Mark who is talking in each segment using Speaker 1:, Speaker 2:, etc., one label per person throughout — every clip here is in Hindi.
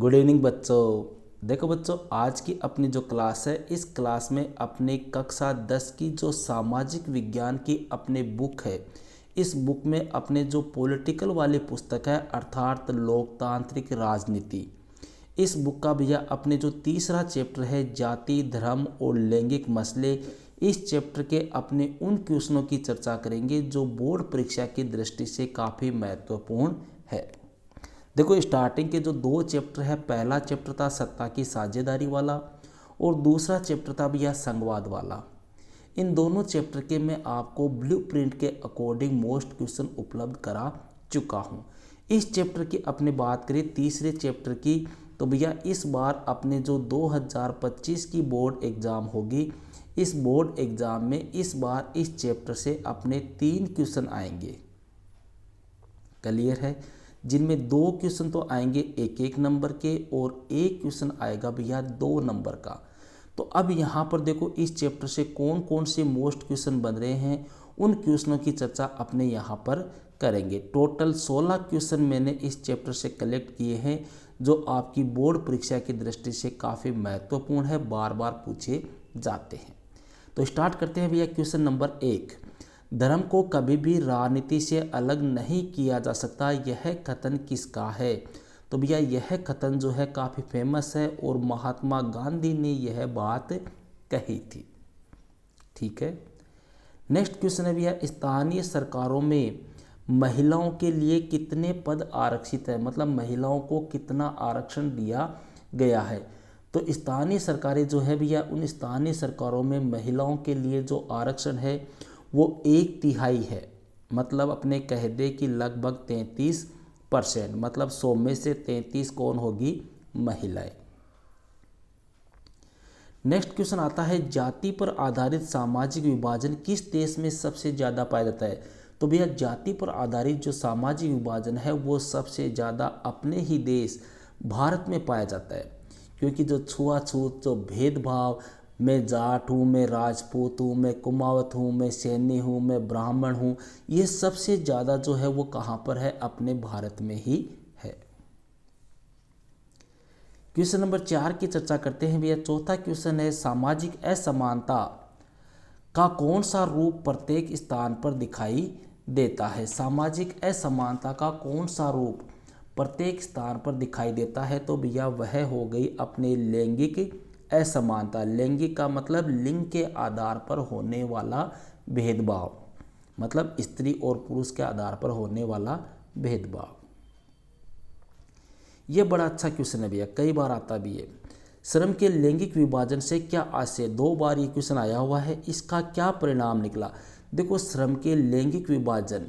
Speaker 1: गुड इवनिंग बच्चों। देखो बच्चों, आज की अपनी जो क्लास है, इस क्लास में अपने कक्षा 10 की जो सामाजिक विज्ञान की अपने बुक है, इस बुक में अपने जो पॉलिटिकल वाली पुस्तक है अर्थात लोकतांत्रिक राजनीति, इस बुक का भैया अपने जो तीसरा चैप्टर है जाति धर्म और लैंगिक मसले, इस चैप्टर के अपने उन क्वेश्चनों की चर्चा करेंगे जो बोर्ड परीक्षा की दृष्टि से काफ़ी महत्वपूर्ण है। देखो, स्टार्टिंग के जो दो चैप्टर है, पहला चैप्टर था सत्ता की साझेदारी वाला और दूसरा चैप्टर था भैया संघवाद वाला। इन दोनों चैप्टर के मैं आपको ब्लूप्रिंट के अकॉर्डिंग मोस्ट क्वेश्चन उपलब्ध करा चुका हूँ। इस चैप्टर की अपने बात करें तीसरे चैप्टर की, तो भैया इस बार अपने जो 2025 की बोर्ड एग्ज़ाम होगी, इस बोर्ड एग्ज़ाम में इस बार इस चैप्टर से अपने 3 क्वेश्चन आएंगे। क्लियर है? जिनमें 2 क्वेश्चन तो आएंगे 1-1 नंबर के और एक क्वेश्चन आएगा भैया 2 नंबर का। तो अब यहाँ पर देखो, इस चैप्टर से कौन कौन से मोस्ट क्वेश्चन बन रहे हैं, उन क्वेश्चनों की चर्चा अपने यहाँ पर करेंगे। टोटल 16 क्वेश्चन मैंने इस चैप्टर से कलेक्ट किए हैं जो आपकी बोर्ड परीक्षा की दृष्टि से काफ़ी महत्वपूर्ण है, बार बार पूछे जाते हैं। तो स्टार्ट करते हैं भैया। क्वेश्चन नंबर 1, धर्म को कभी भी राजनीति से अलग नहीं किया जा सकता, यह कथन किसका है? तो भैया यह कथन जो है काफ़ी फेमस है और महात्मा गांधी ने यह बात कही थी। ठीक है। नेक्स्ट क्वेश्चन है भैया, स्थानीय सरकारों में महिलाओं के लिए कितने पद आरक्षित है, मतलब महिलाओं को कितना आरक्षण दिया गया है? तो स्थानीय सरकारें जो है भैया, उन स्थानीय सरकारों में महिलाओं के लिए जो आरक्षण है वो 1/3 है। मतलब अपने कह दे कि लगभग 33%, मतलब 100 में से 33 कौन होगी? महिलाएं। नेक्स्ट क्वेश्चन आता है, जाति पर आधारित सामाजिक विभाजन किस देश में सबसे ज़्यादा पाया जाता है? तो भैया जाति पर आधारित जो सामाजिक विभाजन है वो सबसे ज़्यादा अपने ही देश भारत में पाया जाता है, क्योंकि जो छुआछूत, जो भेदभाव, मैं जाट हूँ, मैं राजपूत हूँ, मैं कुमावत हूँ, मैं सैनी हूँ, मैं ब्राह्मण हूँ, ये सबसे ज़्यादा जो है वो कहाँ पर है? अपने भारत में ही है। क्वेश्चन नंबर 4 की चर्चा करते हैं भैया। चौथा क्वेश्चन है, सामाजिक असमानता का कौन सा रूप प्रत्येक स्थान पर दिखाई देता है? सामाजिक असमानता का कौन सा रूप प्रत्येक स्थान पर दिखाई देता है? तो भैया वह हो गई अपने लैंगिक असमानता। लैंगिक का मतलब लिंग के आधार पर होने वाला भेदभाव, मतलब स्त्री और पुरुष के आधार पर होने वाला भेदभाव। ये बड़ा अच्छा क्वेश्चन है भैया, कई बार आता भी है। श्रम के लैंगिक विभाजन से क्या आशय? 2 बार ये क्वेश्चन आया हुआ है, इसका क्या परिणाम निकला? देखो, श्रम के लैंगिक विभाजन,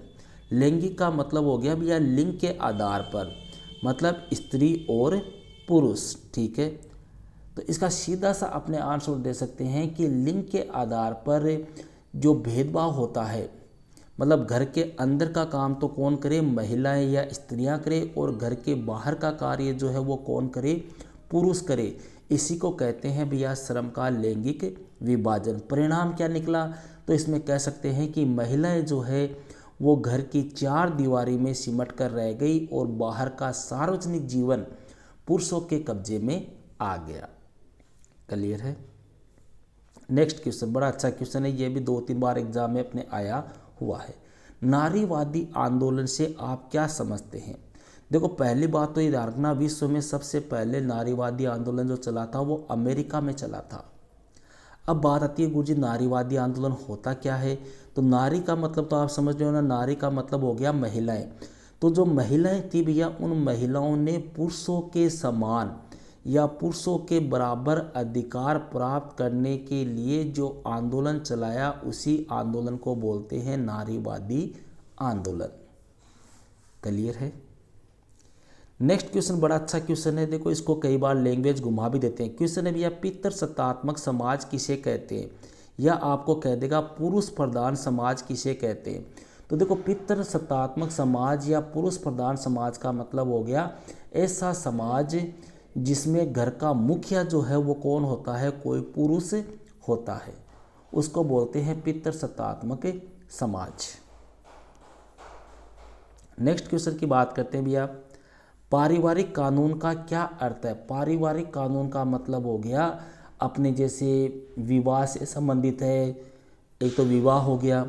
Speaker 1: लैंगिक का मतलब हो गया भैया लिंग के आधार पर, मतलब स्त्री और पुरुष। ठीक है, तो इसका सीधा सा अपने आंसर दे सकते हैं कि लिंग के आधार पर जो भेदभाव होता है, मतलब घर के अंदर का काम तो कौन करे? महिलाएं या स्त्रियां करे, और घर के बाहर का कार्य जो है वो कौन करे? पुरुष करे। इसी को कहते हैं भैया श्रम का लैंगिक विभाजन। परिणाम क्या निकला? तो इसमें कह सकते हैं कि महिलाएं जो है वो घर की 4 दीवारी में सिमट कर रह गई और बाहर का सार्वजनिक जीवन पुरुषों के कब्जे में आ गया। क्लियर है? नेक्स्ट क्वेश्चन बड़ा अच्छा क्वेश्चन है, ये भी 2-3 बार एग्जाम में अपने आया हुआ है। नारीवादी आंदोलन से आप क्या समझते हैं? देखो, पहली बात तो ये रखना, विश्व में सबसे पहले नारीवादी आंदोलन जो चला था वो अमेरिका में चला था। अब बात आती है गुरुजी नारीवादी आंदोलन होता क्या है? तो नारी का मतलब तो आप समझ रहे हो ना, नारी का मतलब हो गया महिलाएं। तो जो महिलाएं थी भैया, उन महिलाओं ने पुरुषों के समान या पुरुषों के बराबर अधिकार प्राप्त करने के लिए जो आंदोलन चलाया, उसी आंदोलन को बोलते हैं नारीवादी आंदोलन। क्लियर है? नेक्स्ट क्वेश्चन बड़ा अच्छा क्वेश्चन है, देखो इसको कई बार लैंग्वेज घुमा भी देते हैं। क्वेश्चन है भैया, पितृसत्तात्मक समाज किसे कहते हैं? या आपको कह देगा पुरुष प्रधान समाज किसे कहते हैं? तो देखो, पितृसत्तात्मक समाज या पुरुष प्रधान समाज का मतलब हो गया ऐसा समाज जिसमें घर का मुखिया जो है वो कौन होता है? कोई पुरुष होता है, उसको बोलते हैं पितृसत्तात्मक समाज। नेक्स्ट क्वेश्चन की बात करते हैं भैया, पारिवारिक कानून का क्या अर्थ है? पारिवारिक कानून का मतलब हो गया अपने जैसे विवाह से संबंधित है, एक तो विवाह हो गया,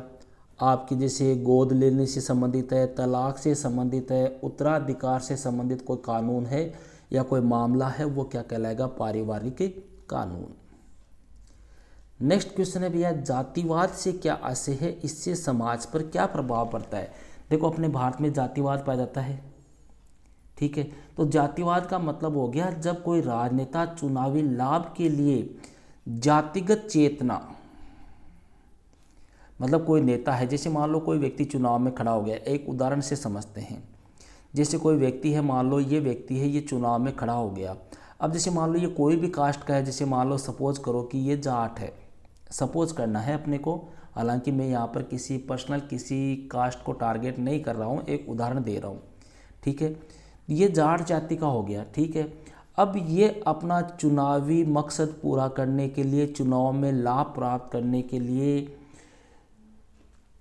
Speaker 1: आपकी जैसे गोद लेने से संबंधित है, तलाक से संबंधित है, उत्तराधिकार से संबंधित कोई कानून है या कोई मामला है, वो क्या कहलाएगा? पारिवारिक कानून। नेक्स्ट क्वेश्चन है भैया, जातिवाद से क्या आशय है, इससे समाज पर क्या प्रभाव पड़ता है? देखो अपने भारत में जातिवाद पाया जाता है, ठीक है। तो जातिवाद का मतलब हो गया जब कोई राजनेता चुनावी लाभ के लिए जातिगत चेतना, मतलब कोई नेता है, जैसे मान लो कोई व्यक्ति चुनाव में खड़ा हो गया, एक उदाहरण से समझते हैं। जैसे कोई व्यक्ति है, मान लो ये व्यक्ति है, ये चुनाव में खड़ा हो गया। अब जैसे मान लो ये कोई भी कास्ट का है, जैसे मान लो सपोज करो कि ये जाट है, सपोज करना है अपने को, हालांकि मैं यहाँ पर किसी पर्सनल किसी कास्ट को टारगेट नहीं कर रहा हूँ, एक उदाहरण दे रहा हूँ, ठीक है। ये जाट जाति का हो गया, ठीक है। अब ये अपना चुनावी मकसद पूरा करने के लिए, चुनाव में लाभ प्राप्त करने के लिए,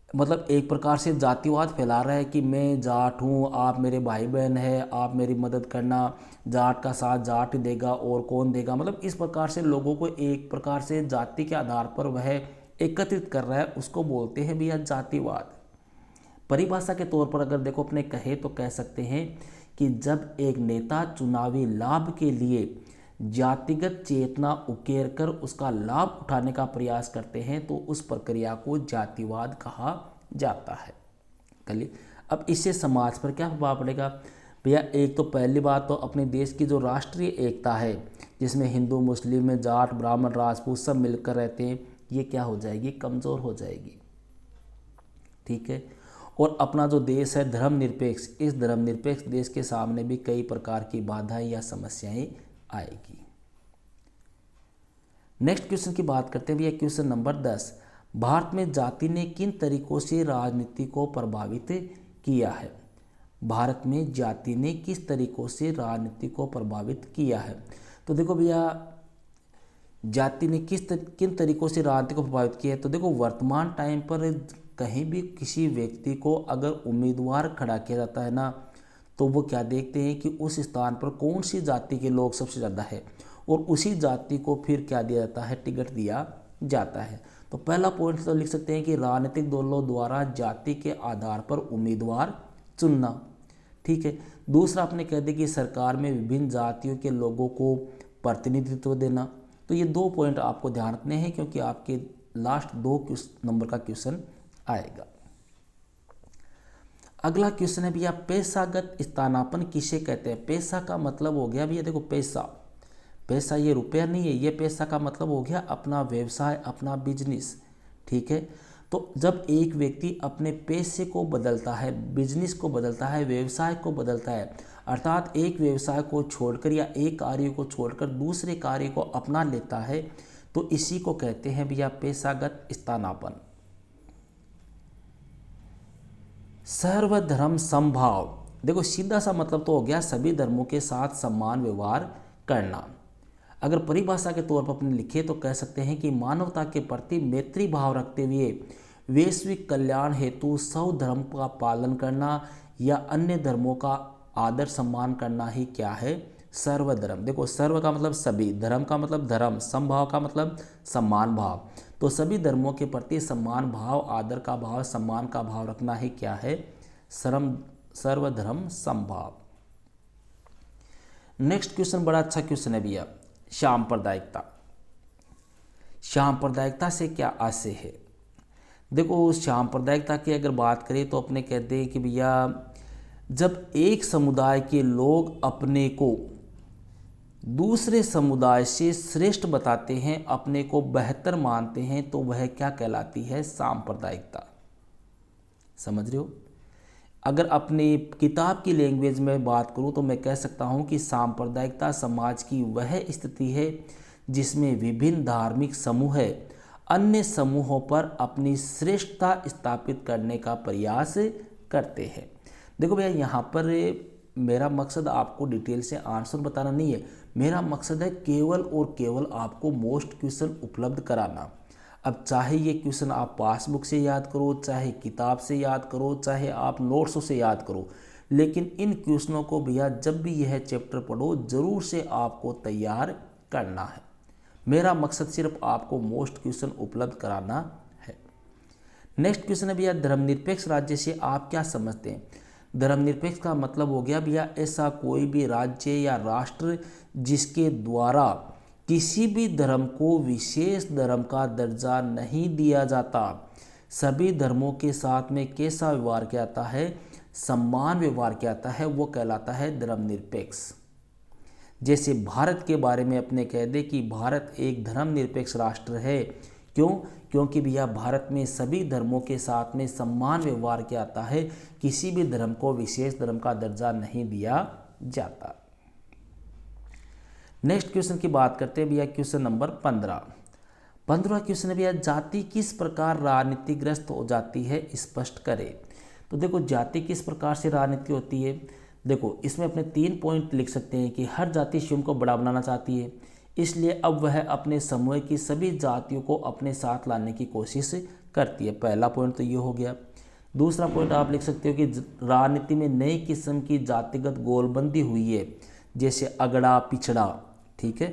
Speaker 1: मतलब एक प्रकार से जातिवाद फैला रहा है कि मैं जाट हूँ, आप मेरे भाई बहन हैं, आप मेरी मदद करना, जाट का साथ जाट ही देगा और कौन देगा। मतलब इस प्रकार से लोगों को एक प्रकार से जाति के आधार पर वह एकत्रित कर रहा है, उसको बोलते हैं भैया जातिवाद। परिभाषा के तौर पर अगर देखो अपने कहे तो कह सकते हैं कि जब एक नेता चुनावी लाभ के लिए जातिगत चेतना उकेर कर उसका लाभ उठाने का प्रयास करते हैं तो उस प्रक्रिया को जातिवाद कहा जाता है। चलिए, अब इससे समाज पर क्या प्रभाव पड़ेगा भैया? एक तो पहली बात तो अपने देश की जो राष्ट्रीय एकता है, जिसमें हिंदू मुस्लिम में जाट ब्राह्मण राजपूत सब मिलकर रहते हैं, ये क्या हो जाएगी? कमज़ोर हो जाएगी, ठीक है। और अपना जो देश है धर्मनिरपेक्ष, इस धर्मनिरपेक्ष देश के सामने भी कई प्रकार की बाधाएं या समस्याएं आएगी। नेक्स्ट क्वेश्चन की बात करते हैं भैया, क्वेश्चन नंबर 10, भारत में जाति ने किन तरीकों से राजनीति को प्रभावित किया है? भारत में जाति ने किस तरीकों से राजनीति को प्रभावित किया है? तो देखो भैया, जाति ने किन तरीकों से राजनीति को प्रभावित किया है? तो देखो वर्तमान टाइम पर कहीं भी किसी व्यक्ति को अगर उम्मीदवार खड़ा किया जाता है ना, तो वो क्या देखते हैं कि उस स्थान पर कौन सी जाति के लोग सबसे ज़्यादा है, और उसी जाति को फिर क्या दिया जाता है? टिकट दिया जाता है। तो पहला पॉइंट तो लिख सकते हैं कि राजनीतिक दलों द्वारा जाति के आधार पर उम्मीदवार चुनना, ठीक है। दूसरा आपने कह दिया कि सरकार में विभिन्न जातियों के लोगों को प्रतिनिधित्व देना। तो ये 2 पॉइंट आपको ध्यान रखने हैं, क्योंकि आपके लास्ट 2 नंबर का क्वेश्चन आएगा। अगला क्वेश्चन है भैया, पेशागत स्थानापन्न किसे कहते हैं? पैसा का मतलब हो गया भैया, देखो पैसा ये रुपया नहीं है, ये पैसा का मतलब हो गया अपना व्यवसाय, अपना बिजनेस, ठीक है। तो जब एक व्यक्ति अपने पैसे को बदलता है, बिजनेस को बदलता है, व्यवसाय को बदलता है, अर्थात एक व्यवसाय को छोड़कर या एक कार्य को छोड़कर दूसरे कार्य को अपना लेता है, तो इसी को कहते हैं भैया पेशागत स्थानापन्न। सर्वधर्म समभाव, देखो सीधा सा मतलब तो हो गया सभी धर्मों के साथ समान व्यवहार करना। अगर परिभाषा के तौर पर अपने लिखे तो कह सकते हैं कि मानवता के प्रति मैत्री भाव रखते हुए वैश्विक कल्याण हेतु सब धर्म का पालन करना या अन्य धर्मों का आदर सम्मान करना ही क्या है? सर्वधर्म। देखो सर्व का मतलब सभी, धर्म का मतलब धर्म, समभाव का मतलब सम्मान भाव, तो सभी धर्मों के प्रति सम्मान भाव, आदर का भाव, सम्मान का भाव रखना ही क्या है? सर्वधर्म समभाव। नेक्स्ट क्वेश्चन बड़ा अच्छा क्वेश्चन है भैया, सांप्रदायिकता। सांप्रदायिकता से क्या आशय है? देखो सांप्रदायिकता की अगर बात करें तो अपने कहते हैं कि भैया जब एक समुदाय के लोग अपने को दूसरे समुदाय से श्रेष्ठ बताते हैं, अपने को बेहतर मानते हैं, तो वह क्या कहलाती है? सांप्रदायिकता। समझ रहे हो? अगर अपनी किताब की लैंग्वेज में बात करूं तो मैं कह सकता हूं कि सांप्रदायिकता समाज की वह स्थिति है जिसमें विभिन्न धार्मिक समूह अन्य समूहों पर अपनी श्रेष्ठता स्थापित करने का प्रयास करते हैं। देखो भैया यहाँ पर मेरा मकसद आपको डिटेल से आंसर बताना नहीं है, मेरा मकसद है केवल और केवल आपको मोस्ट क्वेश्चन उपलब्ध कराना। अब चाहे ये क्वेश्चन आप पासबुक से याद करो, चाहे किताब से याद करो, चाहे आप नोट्सों से याद करो, लेकिन इन क्वेश्चनों को भैया जब भी यह चैप्टर पढ़ो ज़रूर से आपको तैयार करना है। मेरा मकसद सिर्फ आपको मोस्ट क्वेश्चन उपलब्ध कराना है। नेक्स्ट क्वेश्चन है भैया, धर्मनिरपेक्ष राज्य से आप क्या समझते हैं? धर्मनिरपेक्ष का मतलब हो गया भैया ऐसा कोई भी राज्य या राष्ट्र जिसके द्वारा किसी भी धर्म को विशेष धर्म का दर्जा नहीं दिया जाता, सभी धर्मों के साथ में कैसा व्यवहार किया जाता है, समान व्यवहार किया जाता है, वो कहलाता है धर्मनिरपेक्ष। जैसे भारत के बारे में अपने कह दे कि भारत एक धर्मनिरपेक्ष राष्ट्र है। क्यों? क्योंकि भैया भारत में सभी धर्मों के साथ में समान व्यवहार किया जाता है, किसी भी धर्म को विशेष धर्म का दर्जा नहीं दिया जाता। नेक्स्ट क्वेश्चन की बात करते हैं भैया, क्वेश्चन नंबर 15 क्वेश्चन है भैया, जाति किस प्रकार राजनीतिग्रस्त हो जाती है, स्पष्ट करें। तो देखो जाति किस प्रकार से राजनीति होती है, देखो इसमें अपने 3 पॉइंट लिख सकते हैं कि हर जाति स्वयं को बड़ा बनाना चाहती है, इसलिए अब वह अपने समूह की सभी जातियों को अपने साथ लाने की कोशिश करती है। पहला पॉइंट तो ये हो गया। दूसरा पॉइंट आप लिख सकते हो कि राजनीति में नई किस्म की जातिगत गोलबंदी हुई है, जैसे अगड़ा पिछड़ा, ठीक है।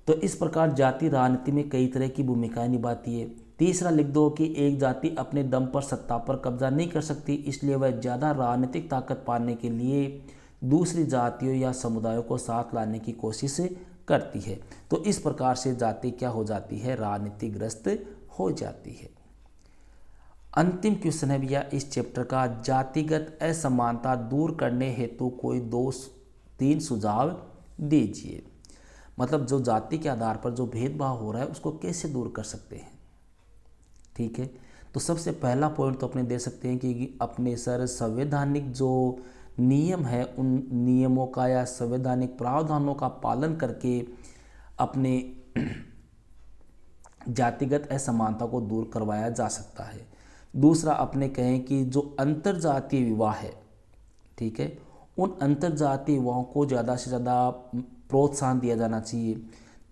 Speaker 1: तो इस प्रकार जाति राजनीति में कई तरह की भूमिकाएं निभाती है। तीसरा लिख दो कि एक जाति अपने दम पर सत्ता पर कब्जा नहीं कर सकती, इसलिए वह ज़्यादा राजनीतिक ताकत पाने के लिए दूसरी जातियों या समुदायों को साथ लाने की कोशिश करती है। तो इस प्रकार से जाति क्या हो जाती है, राजनीतिग्रस्त हो जाती है। अंतिम क्वेश्चन है भैया इस चैप्टर का, जातिगत असमानता दूर करने हेतु कोई 2-3 सुझाव दीजिए। मतलब जो जाति के आधार पर जो भेदभाव हो रहा है उसको कैसे दूर कर सकते हैं, ठीक है। तो सबसे पहला पॉइंट तो अपने दे सकते हैं कि अपने सर संवैधानिक जो नियम है उन नियमों का या संवैधानिक प्रावधानों का पालन करके अपने जातिगत असमानता को दूर करवाया जा सकता है। दूसरा अपने कहें कि जो अंतर्जातीय विवाह है, ठीक है, उन अंतर्जातीय विवाहों को ज़्यादा से ज़्यादा प्रोत्साहन दिया जाना चाहिए।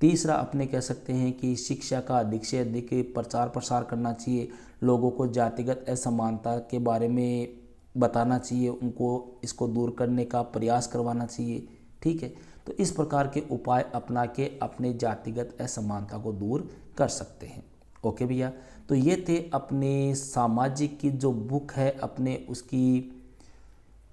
Speaker 1: तीसरा अपने कह सकते हैं कि शिक्षा का अधिक से अधिक प्रचार प्रसार करना चाहिए, लोगों को जातिगत असमानता के बारे में बताना चाहिए, उनको इसको दूर करने का प्रयास करवाना चाहिए, ठीक है। तो इस प्रकार के उपाय अपना के अपने जातिगत असमानता को दूर कर सकते हैं। ओके भैया, तो ये थे अपने सामाजिक की जो बुक है अपने उसकी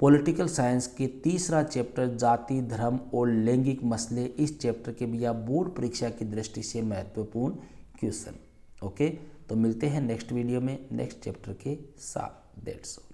Speaker 1: पॉलिटिकल साइंस के तीसरा चैप्टर जाति धर्म और लैंगिक मसले, इस चैप्टर के भैया बोर्ड परीक्षा की दृष्टि से महत्वपूर्ण क्वेश्चन। ओके, तो मिलते हैं नेक्स्ट वीडियो में नेक्स्ट चैप्टर के साथ। That's all.